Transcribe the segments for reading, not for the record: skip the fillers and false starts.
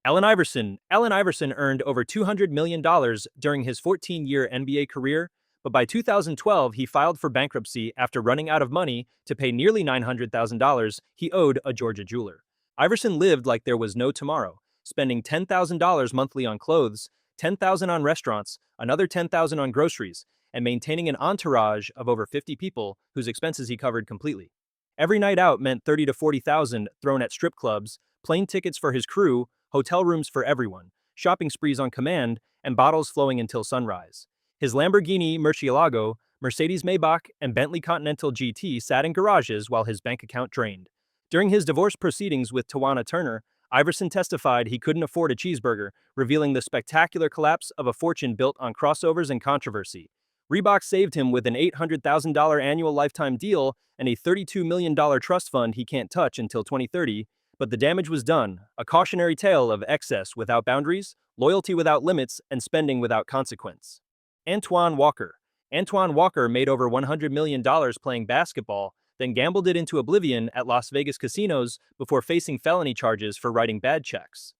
Allen Iverson earned over $200 million during his 14-year NBA career, but by 2012 he filed for bankruptcy after running out of money to pay nearly $900,000 he owed a Georgia jeweler. Iverson lived like there was no tomorrow, spending $10,000 monthly on clothes, $10,000 on restaurants, another $10,000 on groceries, and maintaining an entourage of over 50 people whose expenses he covered completely. Every night out meant 30 to 40,000 thrown at strip clubs, plane tickets for his crew, hotel rooms for everyone, shopping sprees on command, and bottles flowing until sunrise. His Lamborghini Murcielago, Mercedes Maybach, and Bentley Continental GT sat in garages while his bank account drained. During his divorce proceedings with Tawana Turner, Iverson testified he couldn't afford a cheeseburger, revealing the spectacular collapse of a fortune built on crossovers and controversy. Reebok saved him with an $800,000 annual lifetime deal and a $32 million trust fund he can't touch until 2030, but the damage was done, a cautionary tale of excess without boundaries, loyalty without limits, and spending without consequence. Antoine Walker. Antoine Walker made over $100 million playing basketball, then gambled it into oblivion at Las Vegas casinos before facing felony charges for writing bad checks.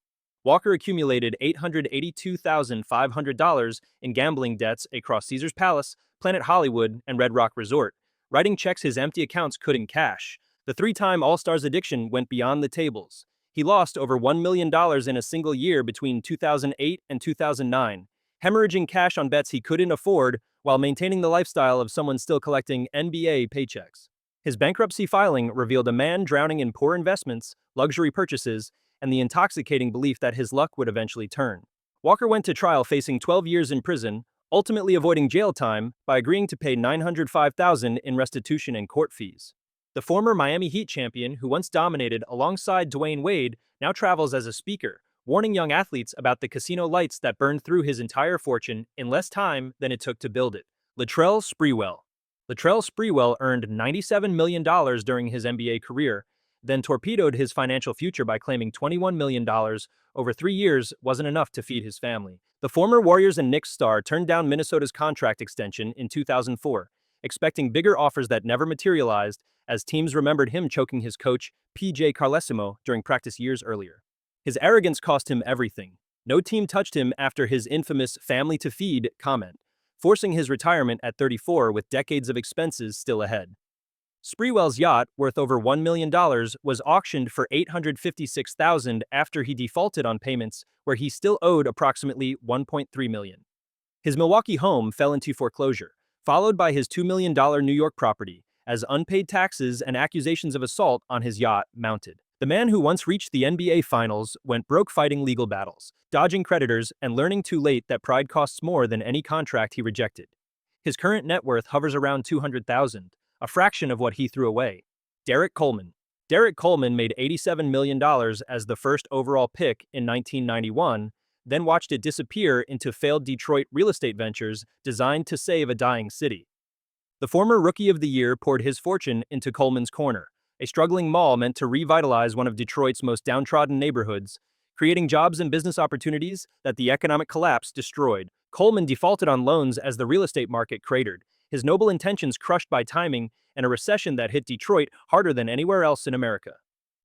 Walker accumulated $882,500 in gambling debts across Caesars Palace, Planet Hollywood, and Red Rock Resort, writing checks his empty accounts couldn't cash. The three-time All-Star's addiction went beyond the tables. He lost over $1 million in a single year between 2008 and 2009, hemorrhaging cash on bets he couldn't afford while maintaining the lifestyle of someone still collecting NBA paychecks. His bankruptcy filing revealed a man drowning in poor investments, luxury purchases, and the intoxicating belief that his luck would eventually turn. Walker went to trial facing 12 years in prison, ultimately avoiding jail time by agreeing to pay $905,000 in restitution and court fees. The former Miami Heat champion, who once dominated alongside Dwayne Wade, now travels as a speaker, warning young athletes about the casino lights that burned through his entire fortune in less time than it took to build it. Latrell Sprewell. Latrell Sprewell earned $97 million during his NBA career, then torpedoed his financial future by claiming $21 million over 3 years wasn't enough to feed his family. The former Warriors and Knicks star turned down Minnesota's contract extension in 2004, expecting bigger offers that never materialized as teams remembered him choking his coach, P.J. Carlesimo, during practice years earlier. His arrogance cost him everything. No team touched him after his infamous family to feed comment, forcing his retirement at 34 with decades of expenses still ahead. Sprewell's yacht, worth over $1 million, was auctioned for $856,000 after he defaulted on payments where he still owed approximately $1.3 million. His Milwaukee home fell into foreclosure, followed by his $2 million New York property, as unpaid taxes and accusations of assault on his yacht mounted. The man who once reached the NBA Finals went broke fighting legal battles, dodging creditors, and learning too late that pride costs more than any contract he rejected. His current net worth hovers around $200,000, a fraction of what he threw away. Derek Coleman. Derek Coleman made $87 million as the first overall pick in 1991, then watched it disappear into failed Detroit real estate ventures designed to save a dying city. The former Rookie of the Year poured his fortune into Coleman's Corner, a struggling mall meant to revitalize one of Detroit's most downtrodden neighborhoods, creating jobs and business opportunities that the economic collapse destroyed. Coleman defaulted on loans as the real estate market cratered, his noble intentions crushed by timing and a recession that hit Detroit harder than anywhere else in America.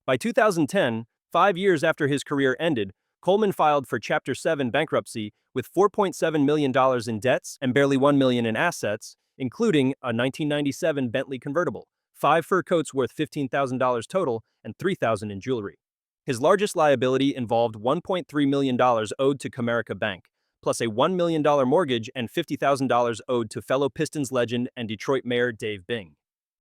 By 2010, 5 years after his career ended, Coleman filed for Chapter 7 bankruptcy with $4.7 million in debts and barely $1 million in assets, including a 1997 Bentley convertible, 5 fur coats worth $15,000 total, and $3,000 in jewelry. His largest liability involved $1.3 million owed to Comerica Bank, plus a $1 million mortgage and $50,000 owed to fellow Pistons legend and Detroit Mayor Dave Bing.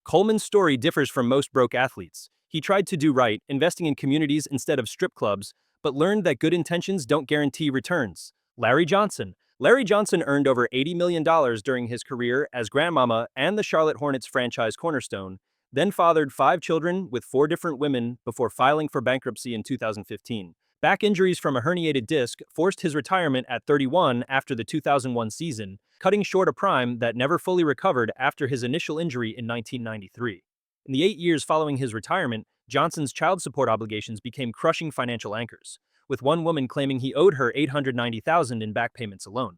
Coleman's story differs from most broke athletes. He tried to do right, investing in communities instead of strip clubs, but learned that good intentions don't guarantee returns. Larry Johnson. Larry Johnson earned over $80 million during his career as grandmama and the Charlotte Hornets franchise cornerstone, then fathered 5 children with 4 different women before filing for bankruptcy in 2015. Back injuries from a herniated disc forced his retirement at 31 after the 2001 season, cutting short a prime that never fully recovered after his initial injury in 1993. In the 8 years following his retirement, Johnson's child support obligations became crushing financial anchors, with one woman claiming he owed her $890,000 in back payments alone.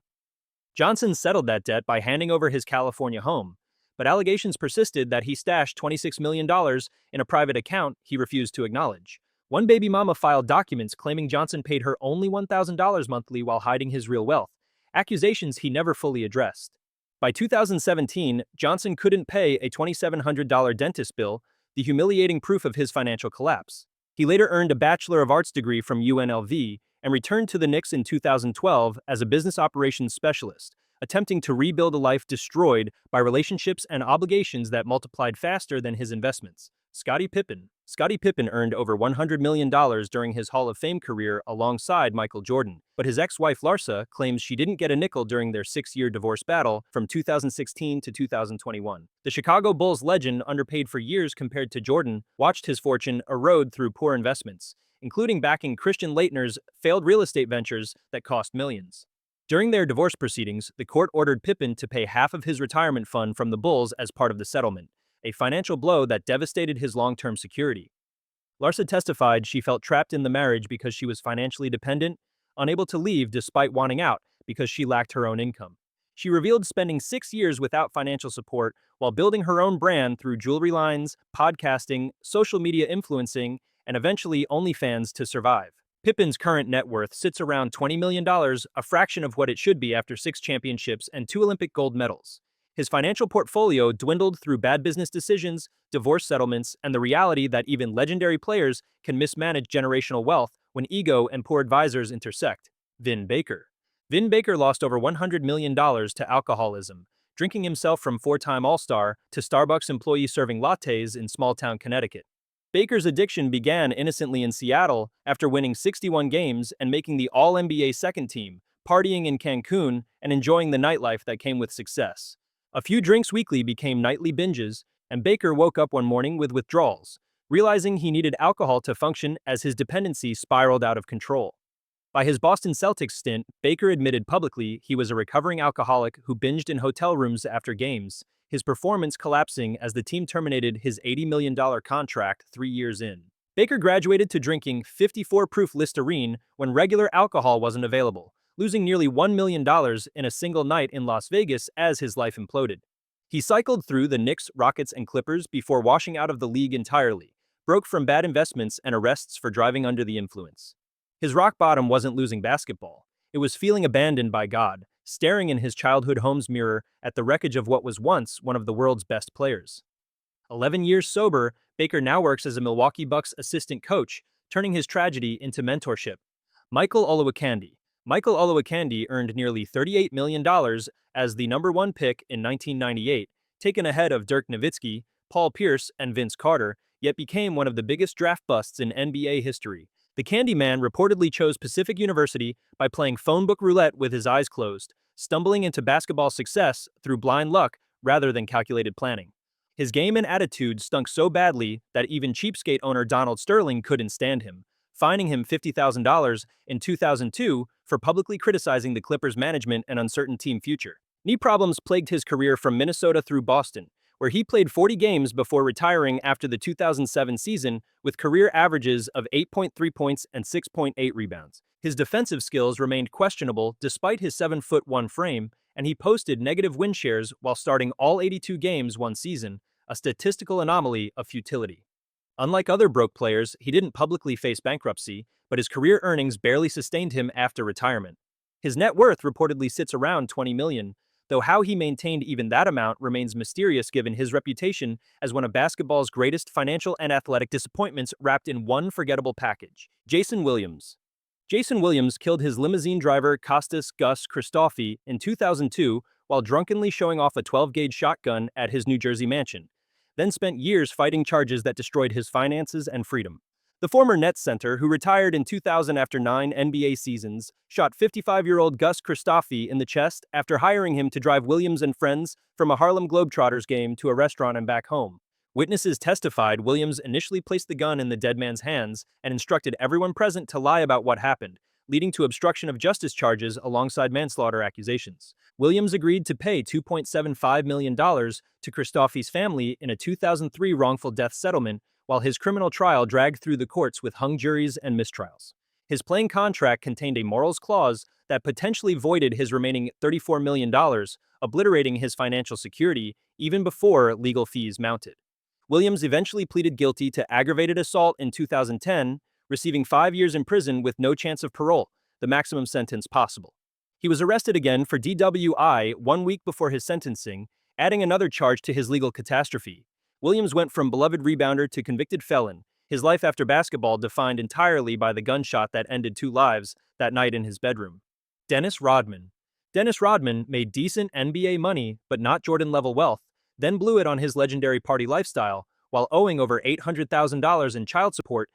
Johnson settled that debt by handing over his California home, but allegations persisted that he stashed $26 million in a private account he refused to acknowledge. One baby mama filed documents claiming Johnson paid her only $1,000 monthly while hiding his real wealth, accusations he never fully addressed. By 2017, Johnson couldn't pay a $2,700 dentist bill, the humiliating proof of his financial collapse. He later earned a Bachelor of Arts degree from UNLV and returned to the Knicks in 2012 as a business operations specialist, attempting to rebuild a life destroyed by relationships and obligations that multiplied faster than his investments. Scottie Pippen. Scottie Pippen earned over $100 million during his Hall of Fame career alongside Michael Jordan, but his ex-wife Larsa claims she didn't get a nickel during their 6-year divorce battle from 2016 to 2021. The Chicago Bulls legend, underpaid for years compared to Jordan, watched his fortune erode through poor investments, including backing Christian Laettner's failed real estate ventures that cost millions. During their divorce proceedings, the court ordered Pippen to pay half of his retirement fund from the Bulls as part of the settlement, a financial blow that devastated his long-term security. Larsa testified she felt trapped in the marriage because she was financially dependent, unable to leave despite wanting out because she lacked her own income. She revealed spending 6 years without financial support while building her own brand through jewelry lines, podcasting, social media influencing, and eventually OnlyFans to survive. Pippen's current net worth sits around $20 million, a fraction of what it should be after 6 championships and 2 Olympic gold medals. His financial portfolio dwindled through bad business decisions, divorce settlements, and the reality that even legendary players can mismanage generational wealth when ego and poor advisors intersect. Vin Baker. Vin Baker lost over $100 million to alcoholism, drinking himself from 4-time All-Star to Starbucks employee serving lattes in small-town Connecticut. Baker's addiction began innocently in Seattle after winning 61 games and making the All-NBA second team, partying in Cancun, and enjoying the nightlife that came with success. A few drinks weekly became nightly binges, and Baker woke up one morning with withdrawals, realizing he needed alcohol to function as his dependency spiraled out of control. By his Boston Celtics stint, Baker admitted publicly he was a recovering alcoholic who binged in hotel rooms after games, his performance collapsing as the team terminated his $80 million contract 3 years in. Baker graduated to drinking 54-proof Listerine when regular alcohol wasn't available, losing nearly $1 million in a single night in Las Vegas as his life imploded. He cycled through the Knicks, Rockets, and Clippers before washing out of the league entirely, broke from bad investments and arrests for driving under the influence. His rock bottom wasn't losing basketball. It was feeling abandoned by God, staring in his childhood home's mirror at the wreckage of what was once one of the world's best players. 11 years sober, Baker now works as a Milwaukee Bucks assistant coach, turning his tragedy into mentorship. Michael Olowokandi. Michael Olowokandi earned nearly $38 million as the number 1 pick in 1998, taken ahead of Dirk Nowitzki, Paul Pierce, and Vince Carter, yet became one of the biggest draft busts in NBA history. The Candyman reportedly chose Pacific University by playing phone book roulette with his eyes closed, stumbling into basketball success through blind luck rather than calculated planning. His game and attitude stunk so badly that even cheapskate owner Donald Sterling couldn't stand him, fining him $50,000 in 2002 for publicly criticizing the Clippers' management and uncertain team future. Knee problems plagued his career from Minnesota through Boston, where he played 40 games before retiring after the 2007 season with career averages of 8.3 points and 6.8 rebounds. His defensive skills remained questionable despite his 7'1" frame, and he posted negative win shares while starting all 82 games one season, a statistical anomaly of futility. Unlike other broke players, he didn't publicly face bankruptcy, but his career earnings barely sustained him after retirement. His net worth reportedly sits around $20 million, though how he maintained even that amount remains mysterious given his reputation as one of basketball's greatest financial and athletic disappointments wrapped in one forgettable package. Jason Williams. Jason Williams killed his limousine driver Kostas Gus Christofi in 2002 while drunkenly showing off a 12-gauge shotgun at his New Jersey mansion, then spent years fighting charges that destroyed his finances and freedom. The former Nets center, who retired in 2000 after 9 NBA seasons, shot 55-year-old Gus Christofi in the chest after hiring him to drive Williams and friends from a Harlem Globetrotters game to a restaurant and back home. Witnesses testified Williams initially placed the gun in the dead man's hands and instructed everyone present to lie about what happened, leading to obstruction of justice charges alongside manslaughter accusations. Williams agreed to pay $2.75 million to Christofi's family in a 2003 wrongful death settlement, while his criminal trial dragged through the courts with hung juries and mistrials. His playing contract contained a morals clause that potentially voided his remaining $34 million, obliterating his financial security even before legal fees mounted. Williams eventually pleaded guilty to aggravated assault in 2010, receiving 5 years in prison with no chance of parole, the maximum sentence possible. He was arrested again for DWI 1 week before his sentencing, adding another charge to his legal catastrophe. Williams went from beloved rebounder to convicted felon, his life after basketball defined entirely by the gunshot that ended 2 lives that night in his bedroom. Dennis Rodman. Dennis Rodman made decent NBA money, but not Jordan-level wealth, then blew it on his legendary party lifestyle, while owing over $800,000 in child support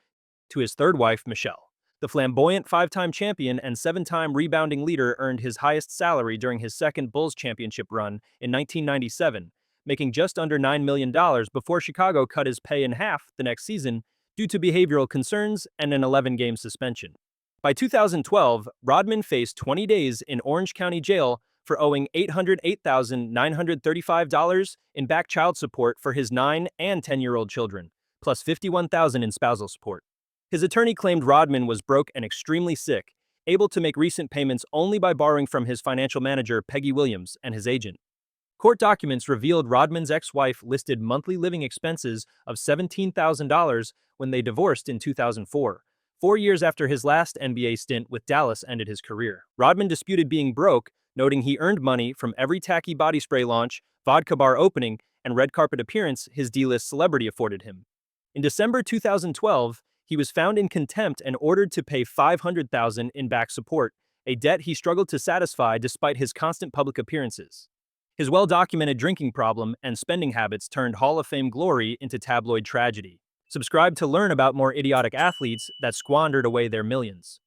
to his third wife, Michelle. The flamboyant 5-time champion and 7-time rebounding leader earned his highest salary during his second Bulls championship run in 1997, making just under $9 million before Chicago cut his pay in half the next season due to behavioral concerns and an 11-game suspension. By 2012, Rodman faced 20 days in Orange County Jail for owing $808,935 in back child support for his 9 and 10-year-old children, plus $51,000 in spousal support. His attorney claimed Rodman was broke and extremely sick, able to make recent payments only by borrowing from his financial manager, Peggy Williams, and his agent. Court documents revealed Rodman's ex-wife listed monthly living expenses of $17,000 when they divorced in 2004, 4 years after his last NBA stint with Dallas ended his career. Rodman disputed being broke, noting he earned money from every tacky body spray launch, vodka bar opening, and red carpet appearance his D-list celebrity afforded him. In December 2012, he was found in contempt and ordered to pay $500,000 in back support, a debt he struggled to satisfy despite his constant public appearances. His well-documented drinking problem and spending habits turned Hall of Fame glory into tabloid tragedy. Subscribe to learn about more idiotic athletes that squandered away their millions.